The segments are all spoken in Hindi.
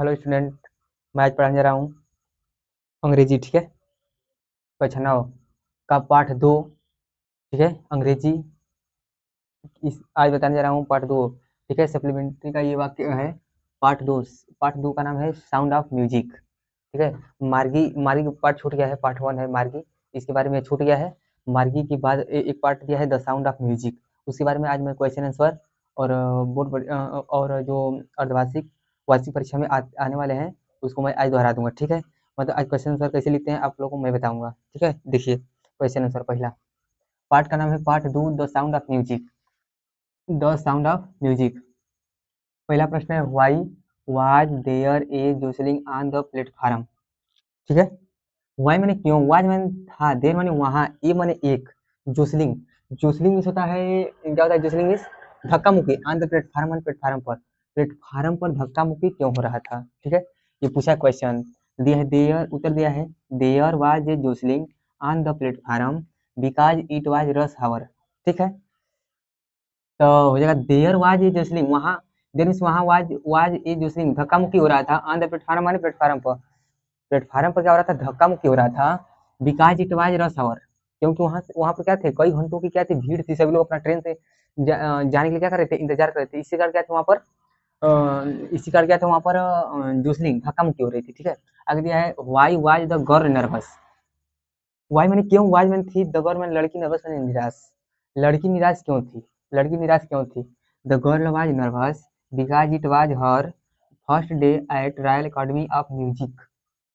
हेलो स्टूडेंट, मैं आज पढ़ाने जा रहा हूँ अंग्रेजी। ठीक है, कक्षा 9 का पाठ 2। ठीक है, अंग्रेजी आज बताने जा रहा हूँ पार्ट 2। ठीक है, सप्लीमेंट्री का ये वाक्य है पार्ट 2 का नाम है साउंड ऑफ म्यूजिक। ठीक है, मार्गी मार्गी पार्ट छूट गया है, पार्ट 1 है मार्गी, इसके बारे में छूट गया है। मार्गी के बाद एक पार्ट दिया है द साउंड ऑफ म्यूजिक, उसके बारे में आज मैं क्वेश्चन आंसर और और जो अर्धवार्षिक वार्षिक परीक्षा में आने वाले हैं उसको मैं आज दोहरा दूंगा। ठीक है, मतलब आज क्वेश्चन आंसर कैसे लिखते हैं आप लोगों को मैं बताऊंगा। ठीक है, देखिए क्वेश्चन आंसर पहला पार्ट का नाम है part 2 the sound of music. The sound of music, पहला प्रश्न है why was there a jostling on the platform. ठीक है, वाई माने क्यों, वाज माने था, देर माने वहां, ए माने एक, जोसलिंग जोसलिंग मीन्स होता है, क्या होता है जोसलिंग मीन्स धक्का मुक्की, ऑन द प्लेटफार्म माने प्लेटफार्म पर धक्का मुक्की क्यों हो रहा था। ठीक है, ये पूछा क्वेश्चन दिया है, देयर उत्तर दिया है there was a jostling on the platform because it was rush hour. ठीक है, तो हो जाएगा देयर वाज ए जोसलिंग, वहां देयर मीन्स वहां, वाज ए जोसलिंग धक्का मुक्की हो रहा था, ऑन द प्लेटफार्म माने प्लेटफार्म पर क्या हो रहा था, धक्का मुक्की हो रहा था। Because it was rush hour, क्योंकि वहां पर क्या थे, कई घंटों की क्या थी, भीड़ थी, सभी लोग अपना ट्रेन से जाने के लिए क्या कर रहे थे, इंतजार कर रहे थे। इसी कारण क्या था वहां पर जोसलिंग धक्का मुक्की हो रही थी। ठीक है, आगे दिया है why was the girl nervous. Why मैंने क्यों, वाज मैंने थी, द गर्ल मैंने लड़की, नर्वस मैंने निराश। लड़की निराश क्यों थी, the girl was nervous because it was her first day at Royal Academy of music.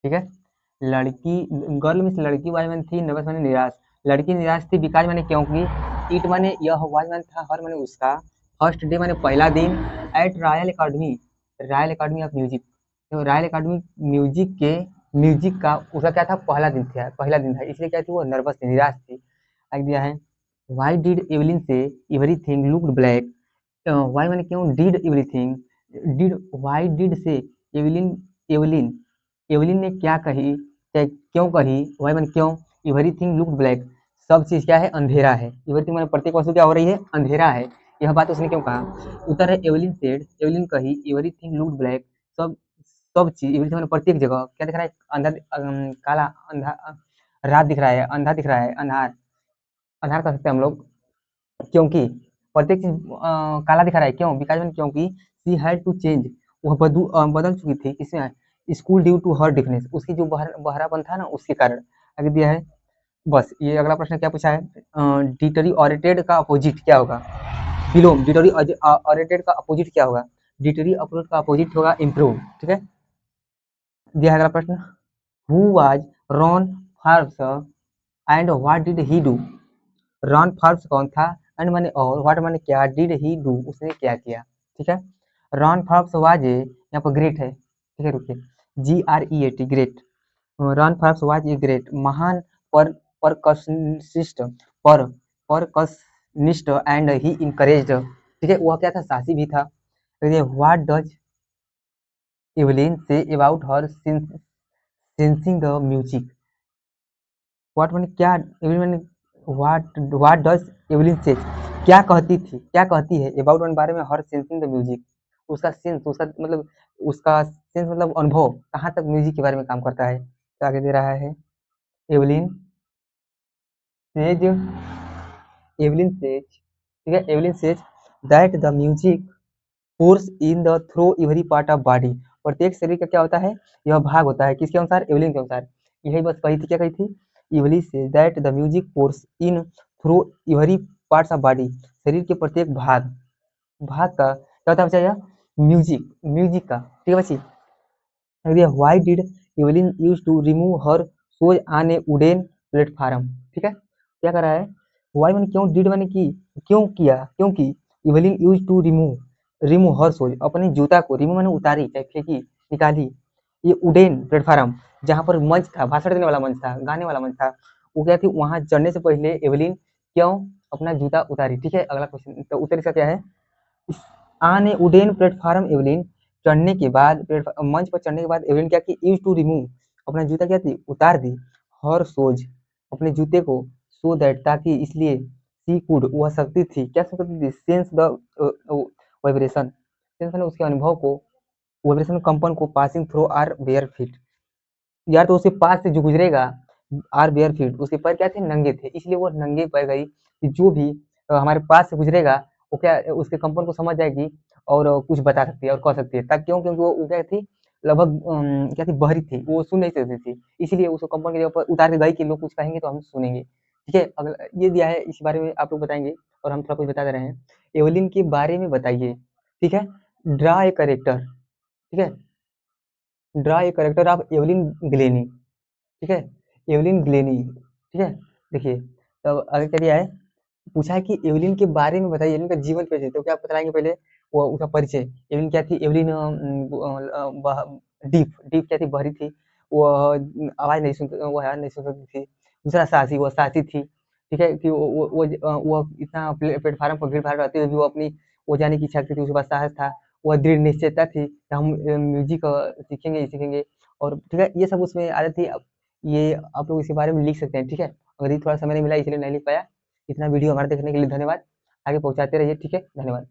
ठीक है, लड़की गर्ल मीन्स लड़की, वाई मैंने थी, नर्वस मैंने निराश। लड़की निराश थी, बिकॉज मैंने क्योंकि, इट मैंने यह, वाज मैंने था, हर मैंने उसका, फर्स्ट डे मैंने पहला दिन, at Royal Academy of Music, तो रॉयल अकेडमी म्यूजिक का उसका क्या था, पहला दिन था, इसलिए क्या थी वो, नर्वस थी, निराश थी। आगे दिया है वाई डिड एवलिन से एवरीथिंग लुक्ड ब्लैक। वाई मैंने क्यों, डिड एवरीथिंग, वाई डिड से एवलिन एवलिन एवलिन ने क्या कही, क्यों कही, वाई मैंने क्यों, एवरीथिंग लुक्ड ब्लैक, सब चीज क्या है, अंधेरा है। एवरीथिंग मैंने प्रत्येक वस्तु क्या हो रही है, अंधेरा है, यह बात उसने क्यों कहा। उत्तर है एवलिन सेड, एवलिन कही, एवरीथिंग लुक्ड ब्लैक, सब सब चीज, एवरीथिंग मैंने प्रत्येक जगह क्या दिख रहा है, अंधर, काला, अंधा, रात दिख रहा है, अंधा दिख रहा है, अंधार, अंधार कर सकते हैं हम लोग, क्योंकि प्रत्येक चीज काला दिखा रहा है, क्यों, बिकॉज मैंने क्योंकि सी हैड टू चेंज, वह बदल चुकी थी, इसमें school due to her deafness, उसकी जो बहरापन था ना उसके कारण। आगे दिया है बस, ये अगला प्रश्न क्या पूछा है, डिटरी ऑरेटेड का अपोजिट क्या होगा, विलोम, डिटरी ऑरेटेड का अपोजिट क्या होगा, डिटरी अपोजिट का अपोजिट होगा इम्प्रूव। ठीक है, दिया है अगला प्रश्न, who was Ron Forbes and what did he do. Ron Forbes कौन था, एंड माने और, व्हाट माने क्या, डिड ही डू उसने क्या किया। ठीक है, रॉन फार्ब्स वाज ए, यहाँ पर ग्रेट है, ठीक है, रुकिए, GREAT great, Ron Forbes was a great, महान पर परकशनिस्ट, पर परकशनिस्ट एंड ही इनकरेज्ड। ठीक है, वह क्या था, साहसी भी था। What does Evelyn say about her sensing the music. What माने क्या, एवलिन माने व्हाट डज एवलिन से, क्या कहती है, अबाउट वन बारे में, हर सेंसिंग द म्यूजिक, उसका सेंस, उसका सेंस मतलब अनुभव कहाँ तक म्यूजिक के बारे में काम करता है। तो आगे दे रहा है एवलिन सेज, ठीक है, Evelyn says that the music force in the through every part of body, प्रत्येक शरीर का क्या होता है, यह भाग होता है, किसके अनुसार, एवलिन के अनुसार। यही बस कही थी, क्या कही थी, Evelyn says that the music force in through every parts of body, शरीर के प्रत्येक भाग का क्या होता है बच्चा, यह म्यूजिक का। ठीक है बच्ची, why did Evelyn use to remove her shoes on a wooden platform. ठीक है, क्या कर रहा है, व्हाई मैंने क्यों, डिड मैंने की, क्यों किया, क्योंकि Evelyn use to remove her shoes, अपने जूता को, रिमूव मैंने उतारी, चाहे फेंकी, निकाली, ये वुडन प्लेटफार्म जहाँ पर मंच था, भाषण देने वाला मंच था, गाने वाला मंच था, वो क्या थी, वहां चढ़ने से पहले एवलिन क्यों अपना जूता उतारी। ठीक है, अगला क्वेश्चन, तो उत्तर इसका क्या है, on a wooden platform Evelyn, चढ़ने के बाद, मंच पर चढ़ने के बाद एवलिन क्या की, यूज टू रिमूव, अपना जूता क्या थी, उतार दी, हर सोज, अपने जूते को, सो दैट ताकि, इसलिए, सी कुड वह सकती थी, क्या सकती थी, सेंस द वाइब्रेशन, सेंस मैंने उसके अनुभव को, वाइब्रेशन कंपन को passing through our bare feet. यार तो उसके पास से जो गुजरेगा आर बेयर फीट, उसके पैर क्या थे, नंगे थे, इसलिए वो नंगे पैर गई कि जो भी हमारे पास से गुजरेगा वो क्या उसके कंपन को समझ जाएगी और कुछ बता सकती है और कह सकती है। तब क्यों, क्योंकि वो क्या थी, लगभग क्या थी, बहरी थी, वो सुन नहीं सकती थी, इसलिए उसको कंपन की जगह पर उतार के गई कि लोग कुछ कहेंगे तो हम सुनेंगे। ठीक है, अगला ये दिया है, इस बारे में आप लोग बताएंगे और हम थोड़ा कुछ बता दे रहे हैं। एवलिन के बारे में बताइए। ठीक है, ड्रा ए करेक्टर। ठीक है, draw a character of Evelyn Glenny. ठीक है, एवलिन ग्लेनी। ठीक है, देखिए, तब आगे क्या दिया है, पूछा है कि एवलिन के बारे में बताइए, एवलिन का जीवन कैसे, तो क्या बताएंगे पहले, वो उसका परिचय। एवलिन क्या थी, एवलिन डीप डीप क्या थी, बहरी थी, वो आवाज नहीं सुन, वो आवाज नहीं सुन सकती थी। दूसरा साहसी, वो साहसी थी। ठीक है, कि वो इतना प्लेटफार्म पर भीड़ भाड़ रहती है, भी वो अपनी वो जाने की इच्छा रखती थी, उसके पास साहस था, वह दृढ़ निश्चयता थी कि हम म्यूजिक सीखेंगे ही सीखेंगे। और ठीक है, ये सब उसमें आदत थी। अब ये आप लोग इसके बारे में लिख सकते हैं। ठीक है, अगर ये थोड़ा समय नहीं मिला इसलिए नहीं लिख पाया। इतना वीडियो हमारे देखने के लिए धन्यवाद। आगे पहुँचाते रहिए। ठीक है, धन्यवाद।